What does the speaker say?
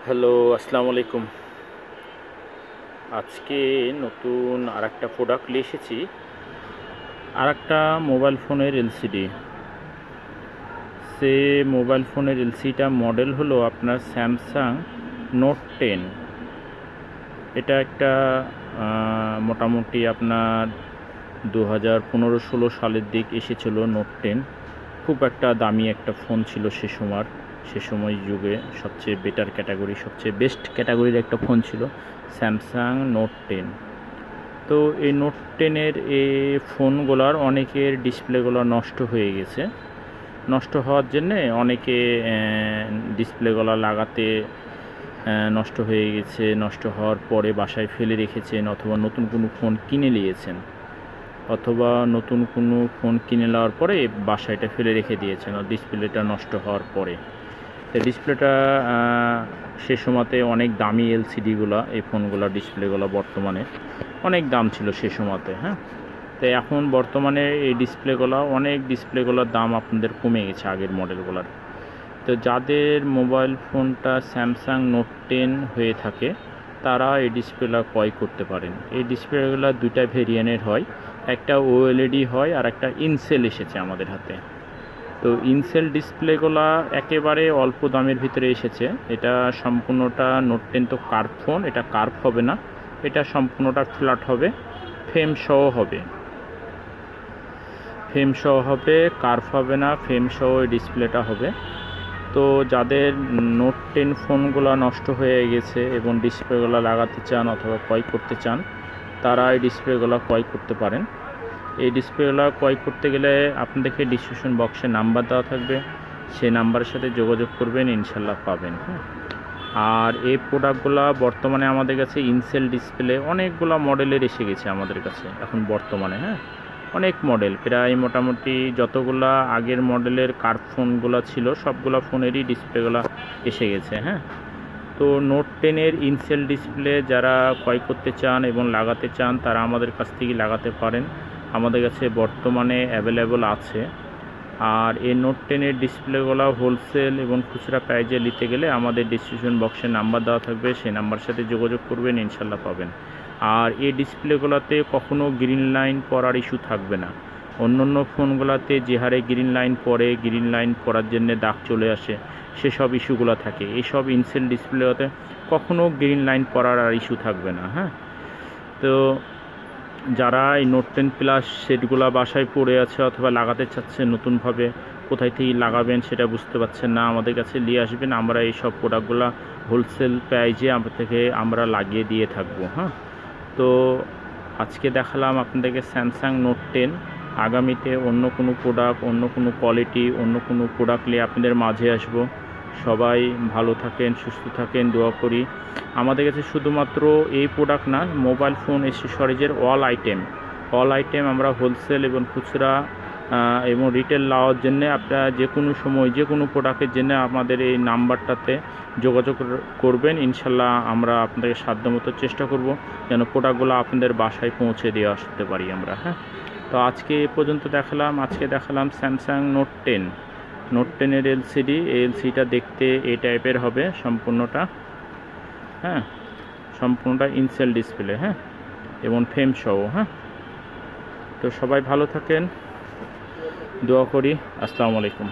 Hello, আসসালামু আলাইকুম। আজকে নতুন আরেকটা প্রোডাক্ট নিয়ে এসেছি, আরেকটা মোবাইল ফোনের এলসিডি। সে মোবাইল ফোনের এলসিডিটা মডেল হলো আপনার স্যামসাং নোট 10। এটা একটা মোটামুটি আপনার 2015-16 সালের দিক এসেছিল নোট 10। খুব একটা দামি একটা ফোন ছিল সে সময় যুগে সবচেয়ে বেটার ক্যাটাগরি, সবচেয়ে বেস্ট ক্যাটাগরির একটা ফোন ছিল স্যামসাং নোট 10। তো এই নোট 10-এর এই ফোনগুলোর অনেকের ডিসপ্লেগুলো নষ্ট হয়ে গেছে। নষ্ট হওয়ার জন্যে অনেকে ডিসপ্লেগুলো লাগাতে নষ্ট হয়ে গেছে, নষ্ট হওয়ার পরে বাসায় ফেলে রেখেছেন, অথবা নতুন কোনো ফোন কিনে নিয়েছেন, অথবা নতুন কোনো ফোন কিনে নেওয়ার পরে বাসায় এটা ফেলে রেখে দিয়েছেন ডিসপ্লেটা নষ্ট হওয়ার পরে। তো ডিসপ্লেটা সে সময়তে অনেক দামি এলসিডিগুলো, এই ফোনগুলো ডিসপ্লেগুলো বর্তমানে অনেক দাম ছিল সে সময়তে। তো এখন বর্তমানে এই ডিসপ্লেগুলোর দাম আপনাদের কমে গেছে আগের মডেলগুলোর। তো যাদের মোবাইল ফোনটা স্যামসাং নোট 10 হয়ে থাকে তারা এই ডিসপ্লেটা ক্রয় করতে পারেন। এই ডিসপ্লেগুলো দুইটা ভেরিয়েন্টের হয়, একটা ওএলইডি হয় আর একটা ইনসেল এসেছে আমাদের হাতে। তো ইনসেল ডিসপ্লেগুলো একেবারে অল্প দামের ভিতরে এসেছে। এটা সম্পূর্ণটা নোট 10 তো কার্ভ ফোন, এটা কার্ভ হবে না, এটা সম্পূর্ণটা ফ্ল্যাট হবে, ফ্রেম সহ হবে, কার্ভ হবে না, ফ্রেম সহ এই ডিসপ্লেটা হবে। তো যাদের নোট 10 ফোনগুলো নষ্ট হয়ে গেছে এবং ডিসপ্লেগুলো লাগাতে চান অথবা ক্রয় করতে চান, তারা এই ডিসপ্লেগুলো ক্রয় করতে পারেন। এই ডিসপ্লেগুলো ক্রয় করতে গেলে আপনাদেরকে ডিসক্রিপশন বক্সে নাম্বার দেওয়া থাকবে, সেই নাম্বারের সাথে যোগাযোগ করবেন, ইনশাল্লাহ পাবেন। আর এই প্রোডাক্টগুলো বর্তমানে আমাদের কাছে ইনসেল ডিসপ্লে অনেকগুলো মডেলের এসে গেছে আমাদের কাছে এখন বর্তমানে। অনেক মডেল, প্রায় মোটামুটি যতগুলা আগের মডেলের কার্ভ ফোনগুলো ছিল সবগুলো ফোনেরই ডিসপ্লেগুলো এসে গেছে। তো নোট 10-এর ইনসেল ডিসপ্লে যারা ক্রয় করতে চান এবং লাগাতে চান তারা আমাদের কাছ থেকে লাগাতে পারেন, আমাদের কাছে বর্তমানে অ্যাভেলেবল আছে। আর এই নোট 10-এর ডিসপ্লেগুলো হোলসেল এবং খুচরা প্রাইজে নিতে গেলে আমাদের ডিসক্রিপশন বক্সে নাম্বার দেওয়া থাকবে, সেই নাম্বারের সাথে যোগাযোগ করবেন, ইনশাল্লাহ পাবেন। আর এই ডিসপ্লেগুলোতে কখনো গ্রিন লাইন পড়ার ইস্যু থাকবে না। অন্য ফোনগুলোতে যে হারে গ্রিন লাইন পড়ার জন্য দাগ চলে আসে, সেসব ইস্যুগুলো থাকে। এইসব ইনসেল ডিসপ্লেতে কখনো গ্রিন লাইন পড়ার আর ইস্যু থাকবে না। তো যারা এই নোট 10 প্লাস সেটগুলো বাসায় পড়ে আছে অথবা লাগাতে চাচ্ছেন নতুনভাবে, কোথায় থেকে লাগাবেন সেটা বুঝতে পারছেন না, আমাদের কাছে নিয়ে আসবেন, আমরা এই সব প্রোডাক্টগুলো হোলসেল প্রাইজে আমরা লাগিয়ে দিয়ে থাকবো। তো আজকে দেখালাম আপনাদেরকে স্যামসাং নোট 10। আগামীতে অন্য কোনো প্রোডাক্ট, অন্য কোনো কোয়ালিটি, অন্য কোনো প্রোডাক্ট নিয়ে আপনাদের মাঝে আসব। সবাই ভালো থাকেন, সুস্থ থাকেন, দোয়া করি। আমাদের কাছে শুধুমাত্র এই প্রোডাক্ট না, মোবাইল ফোন অ্যাক্সেসরিজের অল আইটেম আমরা হোলসেল এবং খুচরা এবং রিটেল নেওয়ার জন্য আপনারা যে কোনো সময় যে কোনো প্রোডাক্টের জন্য আমাদের এই নাম্বারটাতে যোগাযোগ করবেন, ইনশাল্লাহ আমরা আপনাদের সাধ্যমতো চেষ্টা করব যেন প্রোডাক্টগুলো আপনাদের বাসায় পৌঁছে দিয়ে আসতে পারি আমরা। তো আজকে এ পর্যন্ত দেখালাম স্যামসাং নোট 10-এর এলসিডি। এই এলসিডিটা দেখতে এই টাইপের হবে সম্পূর্ণটা, সম্পূর্ণটা ইনসেল ডিসপ্লে, এবং ফ্রেম সহ। তো সবাই ভালো থাকেন, দোয়া করি। আসসালামু আলাইকুম।